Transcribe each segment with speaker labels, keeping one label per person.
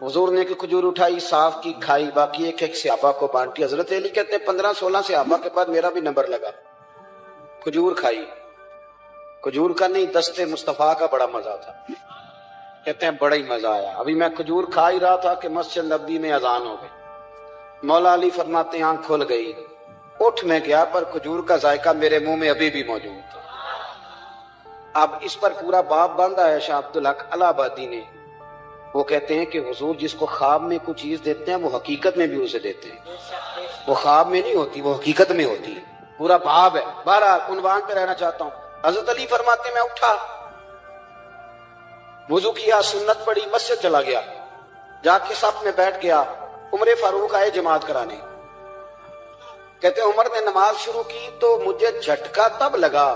Speaker 1: हुजूर ने एक खजूर उठाई, साफ की, खाई, बाकी एक एक सहाबा को बांटी। हजरत अली कहते हैं 15-16 सहाबा के बाद मेरा भी नंबर लगा। खजूर खाई, खजूर का नहीं दस्ते मुस्तफा का बड़ा मजा था। कहते हैं बड़ा ही मजा आया। अभी मैं खजूर खा ही रहा था कि मस्जिद नबी में अजान हो गई। मौला अली फरमाते हैं आंख खुल गई, उठ में गया पर खजूर का जायका मेरे मुंह में अभी भी मौजूद था। अब इस पर पूरा बाप बांधा है शाह अब्दुल हक इलाहाबादी ने। वो कहते हैं कि हुजूर जिसको ख्वाब में कुछ चीज देते हैं वो हकीकत में भी उसे देते हैं। वो ख्वाब में नहीं होती, वो हकीकत में होती है। पूरा बाब है। बहरहाल उन्वान पे रहना चाहता हूँ। हजरत अली फरमाते मैं उठा, वुजू किया, सुन्नत पढ़ी, मस्जिद चला गया, जाके सफ में बैठ गया। उमर फारूक आए जमात कराने। कहते उमर ने नमाज शुरू की तो मुझे झटका तब लगा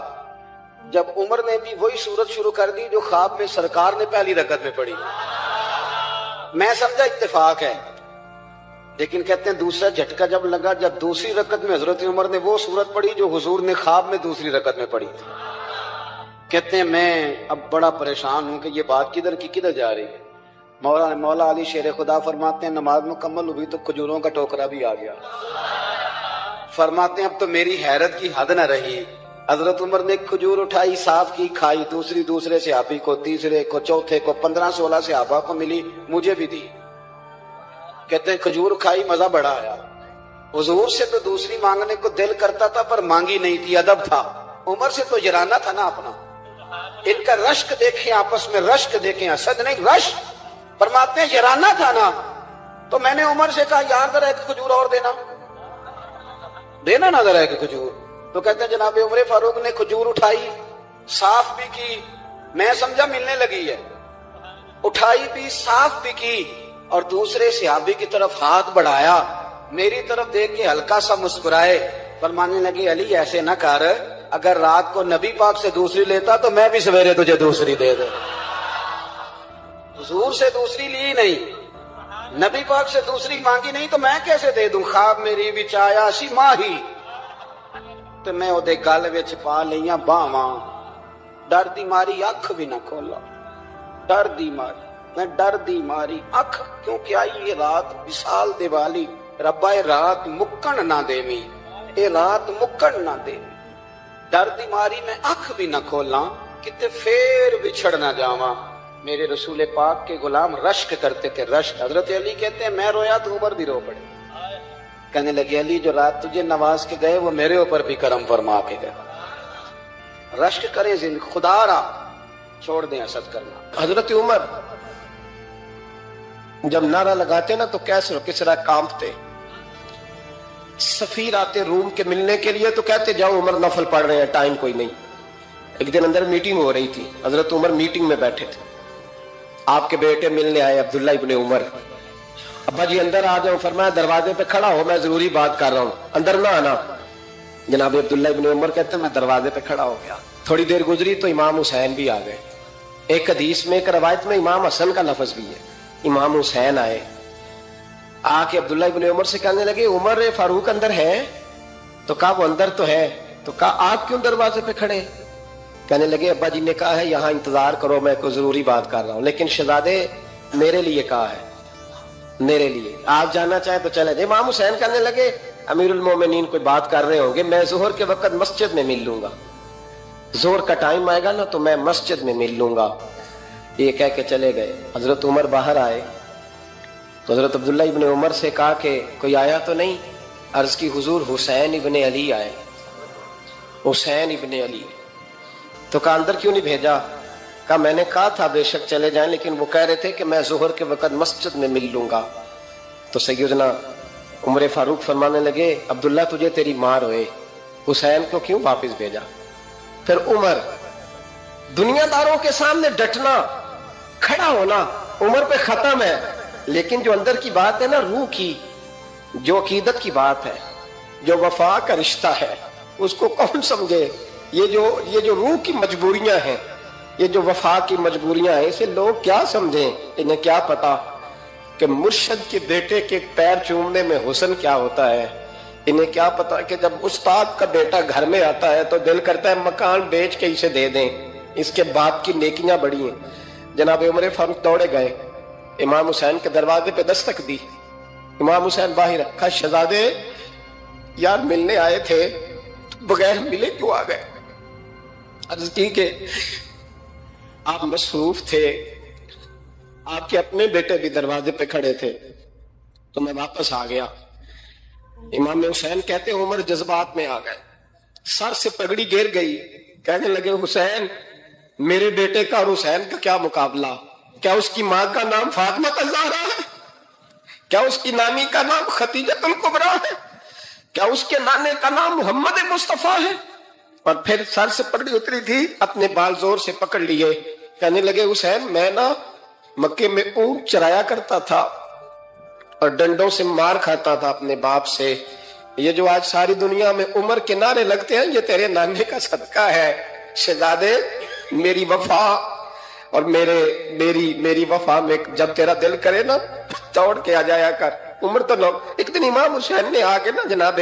Speaker 1: जब उमर ने भी वही सूरत शुरू कर दी जो ख्वाब में सरकार ने पहली रकत में पढ़ी। मैं समझा इत्तेफाक है, लेकिन कहते हैं दूसरा झटका जब लगा जब दूसरी रकत में हजरत उमर ने वो सूरत पढ़ी जो हुजूर ने ख्वाब में दूसरी रकत में पढ़ी थी। कहते हैं मैं अब बड़ा परेशान हूं कि ये बात किधर की किधर जा रही है। मौला अली शेर खुदा फरमाते हैं नमाज मुकम्मल हुई तो खजूरों का टोकरा भी आ गया। फरमाते हैं अब तो मेरी हैरत की हद न रही। हजरत उमर ने खजूर उठाई, साफ की, खाई, दूसरे सहाबी को, तीसरे को, चौथे को, 15-16 सहाबा को मिली, मुझे भी दी। कहते हैं खजूर खाई, मजा बड़ा आया। हुजूर से तो दूसरी मांगने को दिल करता था पर मांगी नहीं थी, अदब था। उमर से तो जराना था ना अपना। इनका रश्क देखें, आपस में रश्क देखें, असद नहीं रश्क। फरमाते हैं जराना था ना, तो मैंने उमर से कहा यार जरा एक खजूर और देना ना जरा एक खजूर। तो कहते हैं जनाब उमर फारूक ने खजूर उठाई, साफ भी की, मैं समझा मिलने लगी है, उठाई भी, साफ भी की, और दूसरे सहाबी की तरफ हाथ बढ़ाया, मेरी तरफ देख के हल्का सा मुस्कुराए, फरमाने लगे अली ऐसे ना कर, अगर रात को नबी पाक से दूसरी लेता तो मैं भी सवेरे तुझे दूसरी दे दे। हुजूर से दूसरी ली नहीं, नबी पाक से दूसरी मांगी नहीं, तो मैं कैसे दे दूं। ख्वाब मेरी विच आया सी माही तो मैं ओदे गल विच पा लईयां बावां, डर दी मारी अख भी ना खोला, डर दी मारी, मैं डर दी मारी अख, क्योंकि आई ये रात विशाल दिवाली, रब्बा ये रात मुक्कण ना देवी, ये रात मुक्कण ना देवी। डर दी मारी मैं अख भी ना खोला, किते फेर बिछड़ ना जावा। मेरे रसूल पाक के गुलाम रश्क करते थे, रश्क। हजरत अली कहते हैं मैं रोया तो उमर भी रो पड़े। कहने लगे अली जो रात तुझे नवाज के गए वो मेरे ऊपर भी करम फरमा के गए। रश्क करें जिन खुदारा, छोड़ दें असद करना।
Speaker 2: हजरत उमर जब नारा लगाते ना तो कैसे किस तरह कांपते। सफीर आते रूम के मिलने के लिए तो कहते जाओ उमर नफल पढ़ रहे हैं, टाइम कोई नहीं। एक दिन अंदर मीटिंग हो रही थी, हजरत उमर मीटिंग में बैठे थे, आपके बेटे मिलने आए अब्दुल्ला इब्ने उमर। अब्बा जी अंदर आ जाओ, फरमाया दरवाजे पे खड़ा हो, मैं जरूरी बात कर रहा हूं, अंदर ना आना। जनाब अब्दुल्ला इब्ने उमर कहते मैं दरवाजे पे खड़ा हो गया। थोड़ी देर गुजरी तो इमाम हुसैन भी आ गए। एक हदीस में, एक रवायत में इमाम हसन का लफ्ज भी है। इमाम हुसैन आए, आके अब्दुल्ला इब्ने उमर से कहने लगे उमर फारूक अंदर है? तो कहा वो अंदर तो है। तो कहा आप क्यों दरवाजे पे खड़े? कहने लगे अब्बा जी ने कहा है यहाँ इंतजार करो, मैं कोई जरूरी बात कर रहा हूँ, लेकिन शहजादे मेरे लिए कहा है, मेरे लिए, आप जाना चाहे तो चले जाए। इमाम हुसैन कहने लगे अमीरुल मोमिनीन कोई बात कर रहे होंगे, मैं जोहर के वक्त मस्जिद में मिल लूंगा, जोहर का टाइम आएगा ना तो मैं मस्जिद में मिल लूंगा। ये कह के चले गए। हजरत उमर बाहर आए तो हजरत अब्दुल्ला इब्ने उमर से कहा कि कोई आया तो नहीं? अर्ज की हुजूर हुसैन इब्ने अली आए। हुसैन इब्ने अली। तो कहा अंदर क्यों नहीं भेजा? कहा मैंने कहा था बेशक चले जाएं, लेकिन वो कह रहे थे कि मैं जोहर के वक्त मस्जिद में मिल लूंगा। तो सैयदना उमर फारूक फरमाने लगे अब्दुल्ला तुझे तेरी मां रोए, हुसैन को क्यों वापस भेजा? फिर उमर दुनियादारों के सामने डटना, खड़ा होना उमर पे खत्म है, लेकिन जो अंदर की बात है ना, रूह की, जो अकीदत की बात है, जो वफा का रिश्ता है, उसको कौन समझे? ये जो रूह की मजबूरियां हैं, ये जो वफा की मजबूरियां हैं, इसे लोग क्या समझें? इन्हें क्या पता कि मुर्शद के बेटे के पैर चूमने में हुस्न क्या होता है? इन्हें क्या पता कि जब उस्ताद का बेटा घर में आता है तो दिल करता है मकान बेच के इसे दे दें, इसके बाप की नेकियां बड़ी हैं। जनाब उमर फारूक दौड़े गए, امام حسین کے دروازے پہ دستک دی. امام حسین باہر رکھا. شہزادے یار ملنے آئے تھے, بغیر ملے کیوں آ گئے؟ عرض کی کہ آپ مصروف تھے, آپ کے اپنے بیٹے بھی دروازے پہ کھڑے تھے تو میں واپس آ گیا. امام حسین کہتے عمر جذبات میں آ گئے, سر سے پگڑی گر گئی. کہنے لگے حسین, میرے بیٹے کا اور حسین کا کیا مقابلہ؟ کیا اس کی ماں کا نام فاطمہ الزہرا ہے؟ کیا اس کی نانی کا نام خدیجہ الکبریٰ ہے؟ کیا اس کے نانے کا نام محمد مصطفیٰ ہے؟ اور پھر سر سے پگڑی اتری تھی, اپنے بال زور سے پکڑ لیے. کہنے لگے حسین, میں نا مکے میں اونٹ چرایا کرتا تھا اور ڈنڈوں سے مار کھاتا تھا اپنے باپ سے. یہ جو آج ساری دنیا میں عمر کے نعرے لگتے ہیں, یہ تیرے نانے کا صدقہ ہے. شہزادے میری وفا اور میری وفا میں جب تیرا دل کرے نا توڑ کے آ جایا کر. عمر تو لوگ, ایک دن امام حسین نے آ کے نا جناب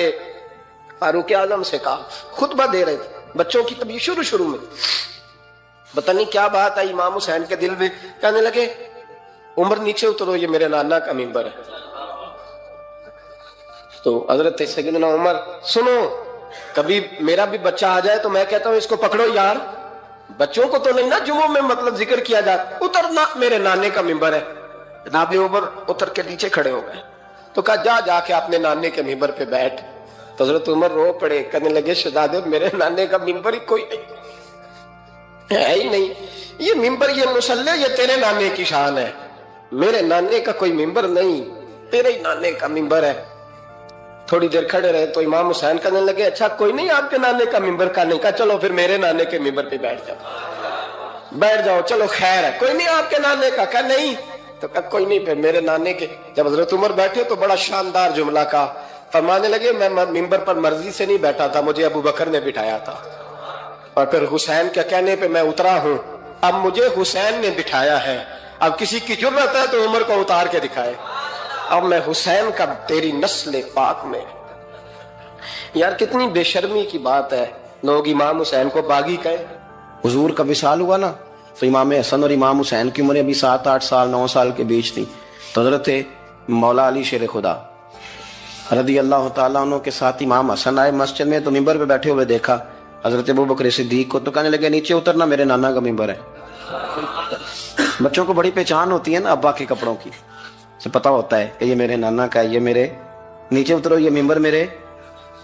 Speaker 2: فاروق اعظم سے کہا, خطبہ دے رہے تھے بچوں کی کبھی شروع میں, پتہ نہیں کیا بات آئی امام حسین کے دل میں. کہنے لگے عمر نیچے اترو, یہ میرے نانا کا منبر ہے. تو حضرت سیدنا عمر, سنو, کبھی میرا بھی بچہ آ جائے تو میں کہتا ہوں اس کو پکڑو یار, بچوں کو تو نہیں نا جمعوں میں مطلب ذکر کیا جاتا, اترنا میرے نانے کا منبر ہے. جناب عمر اتر کے نیچے کھڑے ہو گئے تو کہا جا کے اپنے نانے کے منبر پہ بیٹھ. تو حضرت عمر رو پڑے. کہنے لگے شہزادے میرے نانے کا منبر ہی کوئی نہیں ہے ہی نہیں, یہ منبر یہ مصلی یہ تیرے نانے کی شان ہے, میرے نانے کا کوئی منبر نہیں, تیرے ہی نانے کا منبر ہے. تھوڑی دیر کھڑے رہے تو امام حسین کہنے لگے اچھا کوئی نہیں آپ کے نانے کا منبر کا نہیں. کہا چلو پھر میرے نانے کے منبر پہ بیٹھ جاؤ, چلو خیر ہے, کوئی نہیں آپ کے نانے کا. کہا نہیں. تو کہا کوئی نہیں پھر میرے نانے کے. جب حضرت عمر بیٹھے تو بڑا شاندار جملہ کہا, فرمانے لگے میں منبر پر مرضی سے نہیں بیٹھا تھا, مجھے ابو بکر نے بٹھایا تھا, اور پھر حسین کے کہنے پہ میں اترا ہوں, اب مجھے حسین نے بٹھایا ہے. اب کسی کی جرأت ہے تو عمر کو اتار کے دکھائے, اب میں حسین کا تیری نسل پاک میں. یار کتنی بے شرمی کی بات ہے, لوگ امام حسین کو باغی کہیں.
Speaker 1: حضور کا وصال ہوا نا تو امام حسن اور امام حسین کی عمریں ابھی 7-8 سال 9 سال کے بیچ تھی. تو حضرت مولا علی شیر خدا رضی اللہ تعالیٰ عنہ کے ساتھ امام حسن آئے مسجد میں, تو منبر پہ بیٹھے ہوئے دیکھا حضرت ابوبکر صدیق کو, تو کہنے لگے نیچے اترنا میرے نانا کا منبر ہے. بچوں کو بڑی پہچان ہوتی ہے نا ابا کے کپڑوں کی, سے پتہ ہوتا ہے کہ یہ میرے نانا کا ہے, یہ میرے نیچے اترو یہ منبر میرے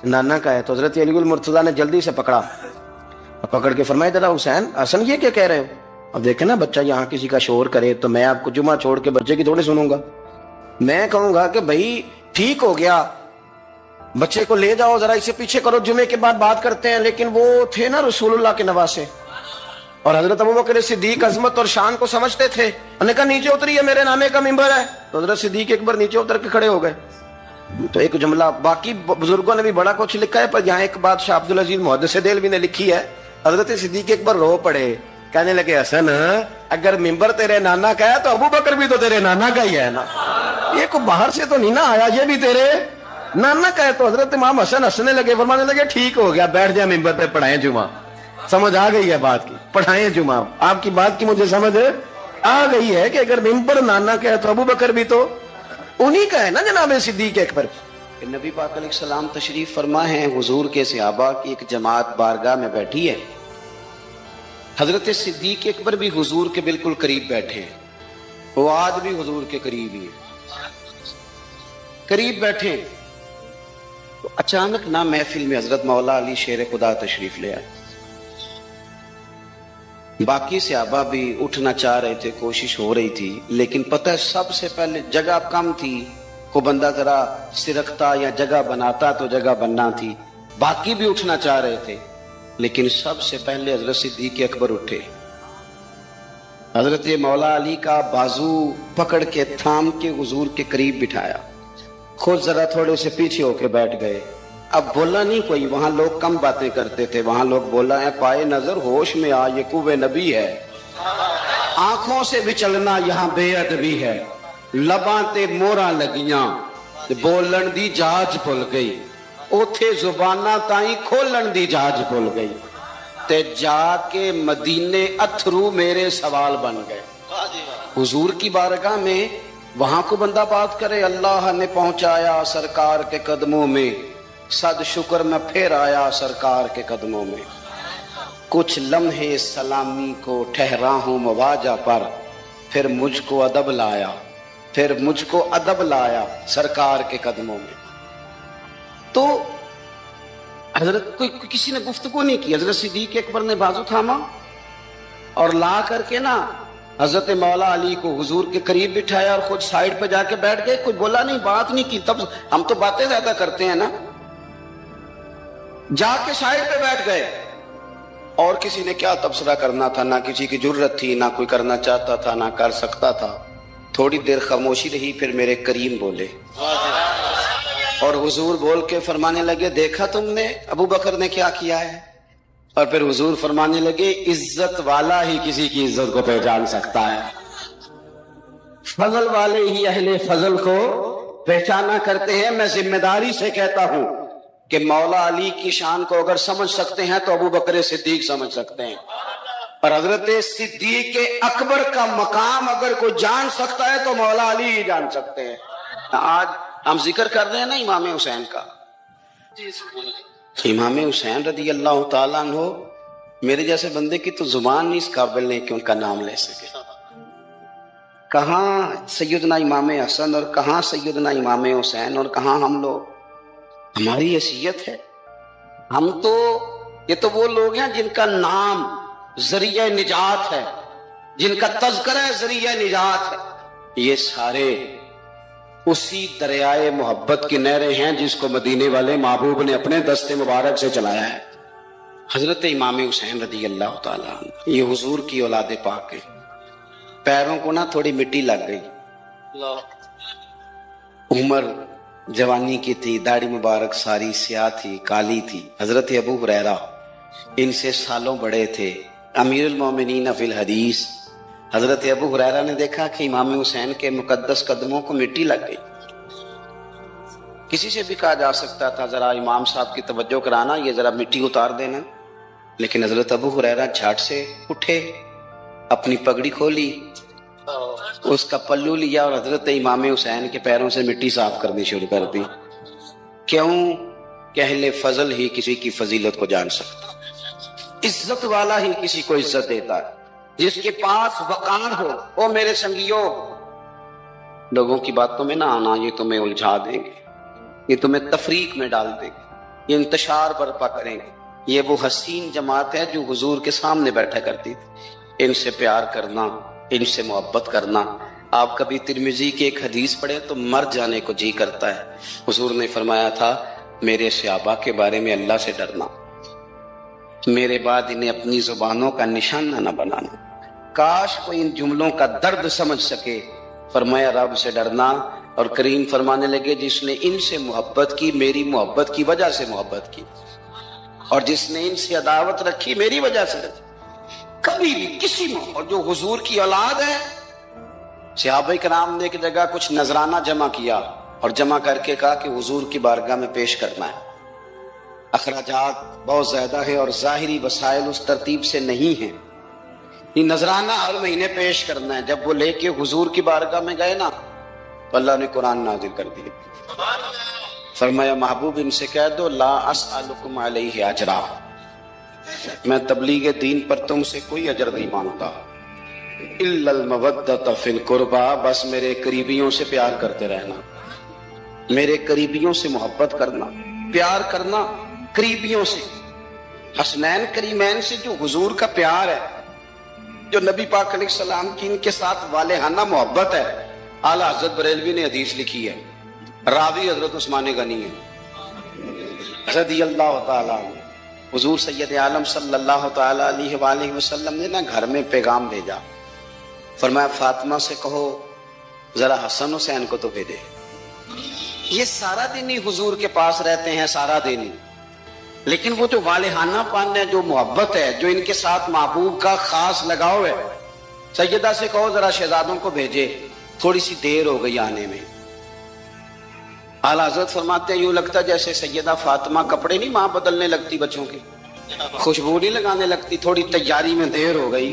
Speaker 1: نانا کا ہے. تو حضرت علی المرتضیٰ نے جلدی سے پکڑ کے فرمایا ذرا حسین حسن یہ کیا کہہ رہے ہو؟ اب دیکھیں نا بچہ یہاں کسی کا شور کرے تو میں آپ کو جمعہ چھوڑ کے بچے کی تھوڑے سنوں گا. میں کہوں گا کہ بھائی ٹھیک ہو گیا, بچے کو لے جاؤ ذرا اسے پیچھے کرو, جمعے کے بعد بات کرتے ہیں. لیکن وہ تھے نا رسول اللہ کے نواسے, اور حضرت ابوبکر صدیق عظمت اور شان کو سمجھتے تھے. انہوں نے کہا نیچے اتریے میرے نانے کا منبر ہے. تو حضرت صدیق ایک بار نیچے اتر کے کھڑے ہو گئے. تو ایک جملہ, باقی بزرگوں نے بھی بڑا کچھ لکھا ہے, پر یہاں ایک بات شاہ عبدالعزیز محدث دہلوی نے لکھی ہے. حضرت صدیق ایک بار رو پڑے, کہنے لگے حسن اگر منبر تیرے نانا کا ہے تو ابوبکر بھی تو تیرے نانا کا ہی ہے نا, یہ کو باہر سے تو نہیں نا آیا, یہ بھی تیرے نانا کا ہے. تو حضرت امام حسن ہنسنے لگے, فرمانے لگے ٹھیک ہو گیا, بیٹھ جائے منبر پہ, پڑھائیں جمعہ. سمجھ آ گئی ہے بات کی, پڑھائیں جمعہ. آپ کی بات کی مجھے سمجھ آ گئی ہے کہ اگر منبر نانا کا ہے تو ابوبکر بھی تو انہی کا ہے نا جناب صدیق اکبر. نبی پاک علیہ السلام تشریف فرما ہے, حضور کے صحابہ کی ایک جماعت بارگاہ میں بیٹھی ہے. حضرت صدیق اکبر بھی حضور کے بالکل قریب بیٹھے ہیں, وہ آج بھی حضور کے قریب ہی قریب بیٹھے. تو اچانک نہ محفل میں حضرت مولا علی شیر خدا تشریف لے آئے. باقی صحابہ بھی اٹھنا چاہ رہے تھے, کوشش ہو رہی تھی, لیکن پتہ ہے سب سے پہلے جگہ کم تھی. کو بندہ ذرا سرکتا یا جگہ بناتا تو جگہ بننا تھی. باقی بھی اٹھنا چاہ رہے تھے, لیکن سب سے پہلے حضرت صدیق اکبر اٹھے. حضرت مولا علی کا بازو پکڑ کے تھام کے حضور کے قریب بٹھایا, خود ذرا تھوڑے سے پیچھے ہو کے بیٹھ گئے. اب بولا نہیں کوئی, وہاں لوگ کم باتیں کرتے تھے, وہاں لوگ بولا ہے پائے نظر ہوش میں آ یہ کوے نبی ہے, آنکھوں سے بچلنا یہاں بے ادبی ہے, لباں تے موراں لگیاں بولن دی جاج بھول گئی, اوتھے زباناں تائیں کھولن دی جاج بھول گئی, تے جا کے مدینے اتھرو میرے سوال بن گئے. हुजूर की बारगाह में वहां को बंदा बात करे, अल्लाह ने पहुंचाया सरकार के कदमों में, सद शुक्र मैं फिर आया सरकार के कदमों में। कुछ लम्हे सलामी को ठहरा हूं मवाजा पर, फिर मुझको अदब लाया, फिर मुझको अदब लाया सरकार के कदमों में। तो हजरत कोई किसी ने गुफ्तगू नहीं की, हजरत सिद्दीक अकबर ने बाजू थामा और ला करके ना हजरत मौला अली को हुजूर के करीब बिठाया और खुद साइड पे जाके बैठ गए। कोई बोला नहीं, बात नहीं की। तब हम तो बातें ज्यादा करते हैं ना, जाके साइड पे बैठ गए। और किसी ने क्या तबसरा करना था, ना किसी की जुर्रत थी, ना कोई करना चाहता था, ना कर सकता था। थोड़ी देर खामोशी रही, फिर मेरे करीम बोले और हुजूर बोल के फरमाने लगे, देखा तुमने अबू बकर ने क्या किया है। और फिर हुजूर फरमाने लगे, इज्जत वाला ही किसी की इज्जत को पहचान सकता है, फजल वाले ही अहले फजल को पहचाना करते हैं। मैं जिम्मेदारी से कहता हूं कि मौला अली की शान को अगर समझ सकते हैं तो अबू बकर सिद्दीक समझ सकते हैं, और हजरत सिद्दीक अकबर का मकाम अगर कोई जान सकता है तो मौला अली ही जान सकते हैं। आज हम जिक्र कर रहे हैं ना इमाम हुसैन का, इमाम हुसैन रदी अल्लाह ताला अन्हु, मेरे जैसे बंदे की तो जुबान नहीं इस काबिल नहीं कि उनका नाम ले सके। कहाँ सैयदना इमाम हसन और कहाँ सैयदना इमाम हुसैन और कहाँ हम लोग। हमारी हैसियत है, हम तो ये तो वो लोग हैं जिनका नाम जरिया निजात है, जिनका तज़किरा जरिया निजात है। ये सारे उसी दरियाए मोहब्बत की नहरें हैं जिसको मदीने वाले महबूब ने अपने दस्ते मुबारक से चलाया है। हजरत इमाम हुसैन रदी अल्लाह ताला अन्हु, ये हुजूर की औलाद पाक है। पैरों को ना थोड़ी मिट्टी लग गई, उम्र जवानी की थी, दाढ़ी मुबारक सारी स्याह थी, काली थी। हजरत अबू हुरैरा इनसे सालों बड़े थे, अमीरुल मोमिनीन फिल हदीस। हजरत अबू हुरैरा ने देखा कि इमाम हुसैन के मुकद्दस कदमों को मिट्टी लग गई। किसी से भी कहा जा सकता था, जरा इमाम साहब की तवज्जो कराना, ये जरा मिट्टी उतार देना, लेकिन हजरत अबू हुरैरा झट से उठे, अपनी पगड़ी खोली, उसका पल्लू लिया और हजरत इमाम हुसैन के पैरों से मिट्टी साफ करनी शुरू कर दी। क्यों? कि अहले फजल ही किसी की फजीलत को जान सकता, इज्जत वाला ही किसी को इज्जत देता है, जिसके पास वकार हो। ओ मेरे संगियों, लोगों की बातों में ना आना, ये तुम्हें उलझा देंगे, ये तुम्हें तफरीक में डाल देंगे, ये इंतशार बर्पा करेंगे। ये वो हसीन जमात है जो हुजूर के सामने बैठा करती थी। इनसे प्यार करना, इनसे मोहब्बत करना। आप कभी तिरमिजी की एक हदीस पढ़े तो मर जाने को जी करता है। हुजूर ने फरमाया था, मेरे सहाबा के बारे में अल्लाह से डरना, मेरे बाद इन्हें अपनी जुबानों का निशाना न बनाना। काश कोई इन जुमलों का दर्द समझ सके। फरमाया, रब से डरना। और करीम फरमाने लगे, जिसने इनसे मोहब्बत की मेरी मोहब्बत की वजह से मोहब्बत की, और जिसने इनसे अदावत रखी मेरी वजह से रखी। कभी भी किसी में, और जो हुजूर की औलाद है, सहाबा कराम ने एक जगह कुछ नजराना जमा किया और जमा करके कहा कि हुजूर की बारगाह में पेश करना है। अखराजात बहुत ज्यादा है और जाहिरी वसाइल उस तरतीब से नहीं है। ये नजराना हर महीने पेश करना है। जब वो लेके हुजूर की बारगाह में गए ना, तो अल्लाह ने कुरान नाजिल कर दिया। फरमाया, महबूब इनसे कह दो, ला अस्अलुकुम अलैहि अजरा, मैं तबलीग दीन पर तुमसे कोई अजर नहीं मांगता, इल्लल मवद्दत फिल कुर्बा, बस मेरे करीबियों से प्यार करते रहना, मेरे करीबियों से मोहब्बत करना, प्यार करना करीबियों से। हसनैन करीमैन से जो हुजूर का प्यार है, जो नबी पाक अलैहिस्सलाम की इनके साथ वालेहाना मोहब्बत है। आला हजरत बरेलवी ने हदीस लिखी है, रावी हजरत उस्मान गनी है रज़ी अल्लाह ताला अन्हु। हुजूर सैयद आलम सल्लल्लाहु ताला अलैहि वसल्लम ने ना घर में पैगाम भेजा। फरमाया, फातिमा से कहो जरा हसन हुसैन को तो भेजे। ये सारा दिन ही हुजूर के पास रहते हैं, सारा दिन ही, लेकिन वो जो वालेहाना पान है, जो मोहब्बत है, जो इनके साथ महबूब का खास लगाव है, सैयदा से कहो जरा शहजादों को भेजे, थोड़ी सी देर हो गई आने में। आला हज़रत फरमाते हैं, यूं लगता जैसे सैयदा फातिमा कपड़े नहीं मां बदलने लगती बच्चों की, खुशबू नहीं लगाने लगती, थोड़ी तैयारी में देर हो गई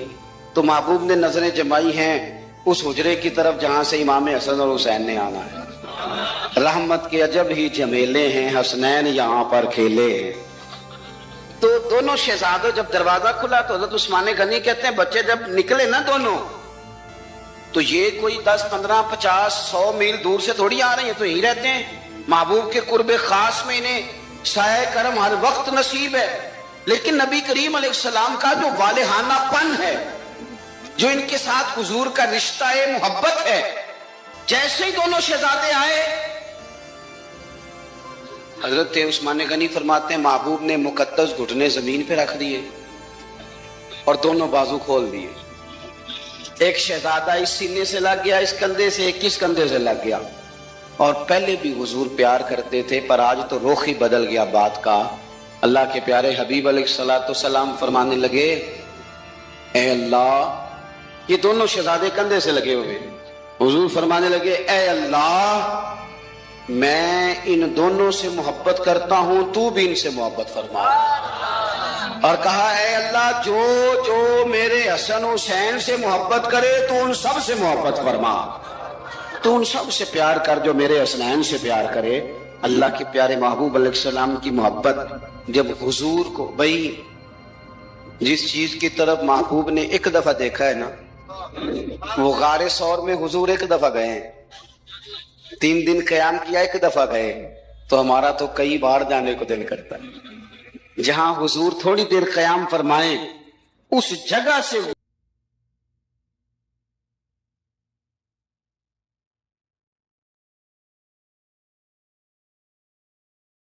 Speaker 1: तो महबूब ने नजरें जमाई हैं उस हुजरे की तरफ जहां से इमाम हसन और हुसैन ने आना है। रहमत के अजब ही झमेले हैं, हसनैन यहां पर खेले हैं। तो दोनों शहजादों, जब दरवाजा खुला तो हजरत उस्मान गनी कहते हैं बच्चे जब निकले ना दोनों, तो ये कोई 10, 15, 50, 100 मील दूर से थोड़ी आ रहे हैं, तो यही रहते हैं। महबूब के कुर्बे खास में इन्हें साए करम हर वक्त नसीब है। लेकिन नबी करीम अलैहिस्सलाम का जो वालेहानापन है, जो इनके साथ हुजूर का रिश्ता है, मोहब्बत है, जैसे ही दोनों शहजादे आए, हजरत उस्मान गनी फरमाते हैं महबूब ने मुकद्दस घुटने जमीन पे रख दिए और दोनों बाजू खोल दिए। एक शहजादा इस सीने से लग गया, इस कंधे से, एक इस कंधे से लग गया। और पहले भी हुजूर प्यार करते थे, पर आज तो रुख ही बदल गया बात का। अल्लाह के प्यारे हबीब अलैहिस्सलाम फरमाने लगे, ए अल्लाह, ये दोनों शहजादे कंधे से लगे हुए, हुजूर फरमाने लगे, ए अल्लाह, मैं इन दोनों से मोहब्बत करता हूं, तू भी इनसे मोहब्बत फरमा। और कहा, ए अल्लाह, जो जो मेरे हसन हुसैन से मोहब्बत करे तो उन सब से मोहब्बत फरमा, तो उन सब से प्यार कर जो मेरे हसनैन से प्यार करे। अल्लाह के प्यारे महबूब अलैहिस्सलाम की मोहब्बत जब हुजूर को, भाई जिस चीज की तरफ महबूब ने एक दफा देखा है ना, वो गारे सौर में हुजूर एक दफा गए हैं, 3 दिन कयाम किया, एक दफा गए, तो हमारा तो कई बार जाने को दिल करता है। जहां हुजूर थोड़ी देर कयाम फरमाए, उस जगह से